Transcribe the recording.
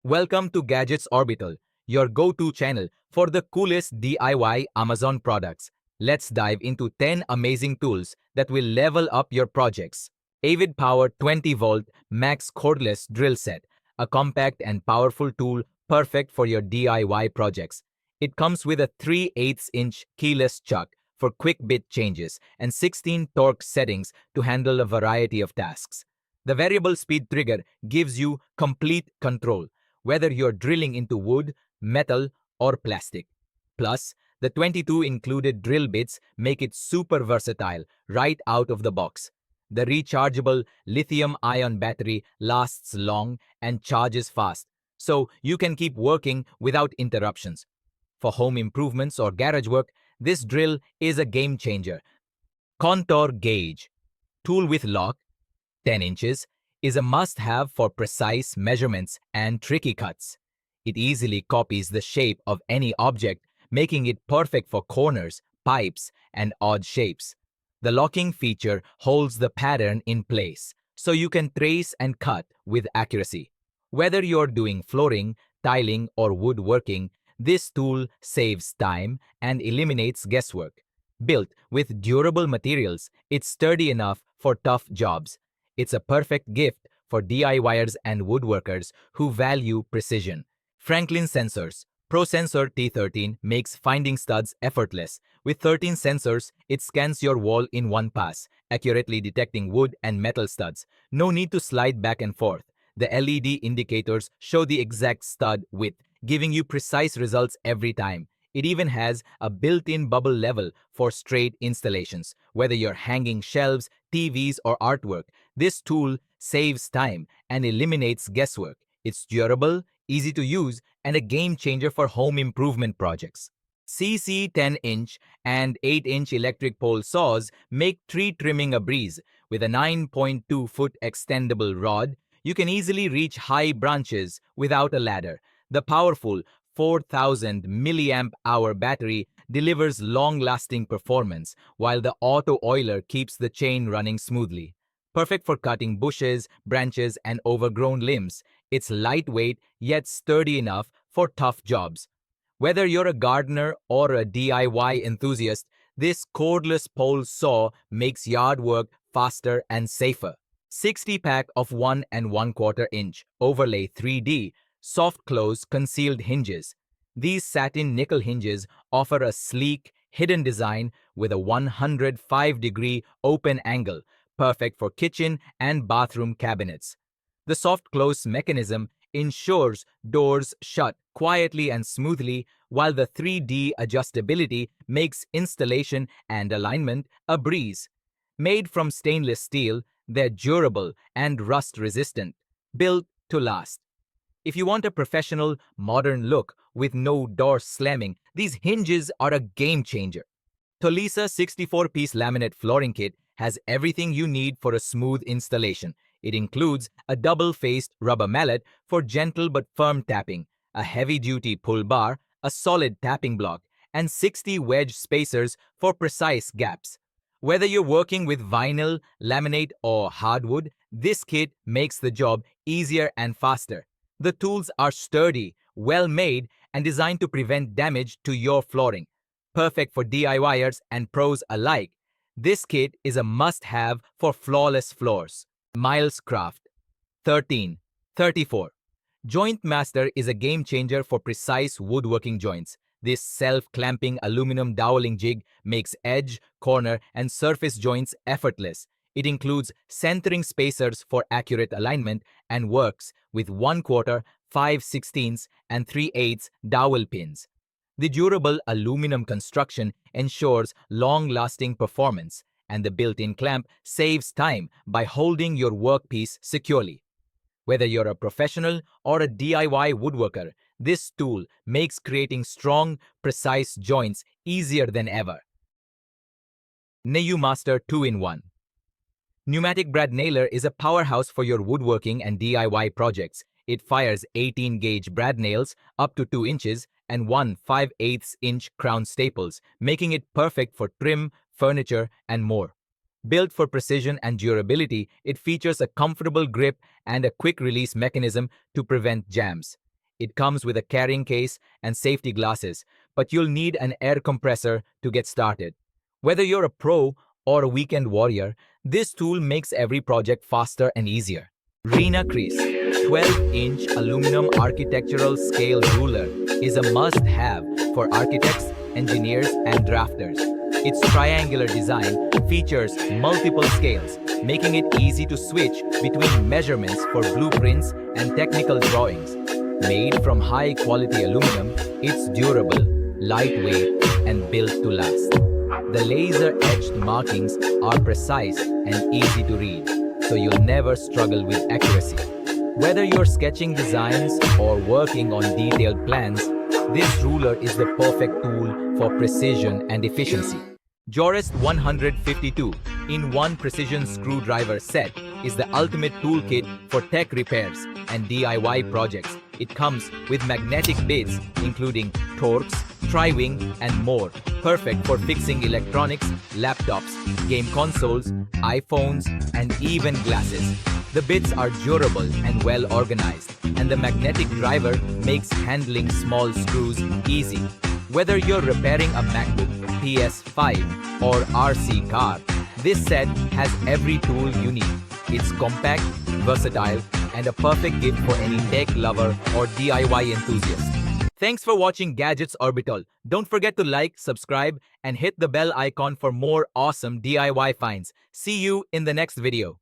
Welcome to Gadgets Orbital, your go-to channel for the coolest DIY Amazon products. Let's dive into 10 amazing tools that will level up your projects. Avid Power 20-volt Max Cordless Drill Set, a compact and powerful tool perfect for your DIY projects. It comes with a 3/8-inch keyless chuck for quick bit changes and 16 torque settings to handle a variety of tasks. The variable speed trigger gives you complete control, whether you're drilling into wood, metal, or plastic. Plus, the 22 included drill bits make it super versatile right out of the box. The rechargeable lithium-ion battery lasts long and charges fast, so you can keep working without interruptions. For home improvements or garage work, this drill is a game changer. Contour gauge, tool with lock, 10 inches, is a must-have for precise measurements and tricky cuts. It easily copies the shape of any object, making it perfect for corners, pipes, and odd shapes. The locking feature holds the pattern in place, so you can trace and cut with accuracy. Whether you're doing flooring, tiling, or woodworking, this tool saves time and eliminates guesswork. Built with durable materials, it's sturdy enough for tough jobs. It's a perfect gift for DIYers and woodworkers who value precision. Franklin Sensors Pro Sensor T13 makes finding studs effortless. With 13 sensors, it scans your wall in one pass, accurately detecting wood and metal studs. No need to slide back and forth. The LED indicators show the exact stud width, giving you precise results every time. It even has a built-in bubble level for straight installations. Whether you're hanging shelves, TVs, or artwork, this tool saves time and eliminates guesswork. It's durable, easy to use, and a game changer for home improvement projects. CC 10-inch and 8-inch electric pole saws make tree trimming a breeze. With a 9.2-foot extendable rod, you can easily reach high branches without a ladder. The powerful 4,000 milliamp hour battery delivers long-lasting performance, while the auto oiler keeps the chain running smoothly. Perfect for cutting bushes, branches, and overgrown limbs, it's lightweight yet sturdy enough for tough jobs. Whether you're a gardener or a DIY enthusiast, this cordless pole saw makes yard work faster and safer. 60-pack of 1 1/4 inch overlay 3D soft close concealed hinges. These satin nickel hinges offer a sleek, hidden design with a 105-degree open angle, perfect for kitchen and bathroom cabinets. The soft close mechanism ensures doors shut quietly and smoothly, while the 3D adjustability makes installation and alignment a breeze. Made from stainless steel, they're durable and rust-resistant, built to last. If you want a professional, modern look with no door slamming, these hinges are a game changer. Tolisa 64-piece laminate flooring kit has everything you need for a smooth installation. It includes a double-faced rubber mallet for gentle but firm tapping, a heavy-duty pull bar, a solid tapping block, and 60 wedge spacers for precise gaps. Whether you're working with vinyl, laminate, or hardwood, this kit makes the job easier and faster. The tools are sturdy, well-made, and designed to prevent damage to your flooring. Perfect for DIYers and pros alike, this kit is a must-have for flawless floors. Miles Craft 1334. Joint Master is a game changer for precise woodworking joints. This self-clamping aluminum doweling jig makes edge, corner, and surface joints effortless. It includes centering spacers for accurate alignment and works with 1/4, 5/16, and 3/8 dowel pins. The durable aluminum construction ensures long-lasting performance, and the built-in clamp saves time by holding your workpiece securely. Whether you're a professional or a DIY woodworker, this tool makes creating strong, precise joints easier than ever. Nail Master 2-in-1. Pneumatic brad nailer is a powerhouse for your woodworking and DIY projects. It fires 18-gauge brad nails up to 2 inches and 1 5/8-inch crown staples, making it perfect for trim, furniture, and more. Built for precision and durability, it features a comfortable grip and a quick-release mechanism to prevent jams. It comes with a carrying case and safety glasses, but you'll need an air compressor to get started. Whether you're a pro or a weekend warrior, this tool makes every project faster and easier. Rena Crease 12-inch aluminum architectural scale ruler is a must-have for architects, engineers, and drafters. Its triangular design features multiple scales, making it easy to switch between measurements for blueprints and technical drawings. Made from high-quality aluminum, it's durable, lightweight, and built to last. The laser-etched markings are precise and easy to read, so you'll never struggle with accuracy. Whether you're sketching designs or working on detailed plans, this ruler is the perfect tool for precision and efficiency. Jorest 152 in 1 precision screwdriver set is the ultimate toolkit for tech repairs and DIY projects. It comes with magnetic bits including Torx, Tri-Wing, and more, perfect for fixing electronics, laptops, game consoles, iPhones, and even glasses. The bits are durable and well organized, and the magnetic driver makes handling small screws easy. Whether you're repairing a MacBook, PS5, or RC car, this set has every tool you need. It's compact, versatile, and a perfect gift for any tech lover or DIY enthusiast. Thanks for watching Gadgets Orbital. Don't forget to like, subscribe, and hit the bell icon for more awesome DIY finds. See you in the next video.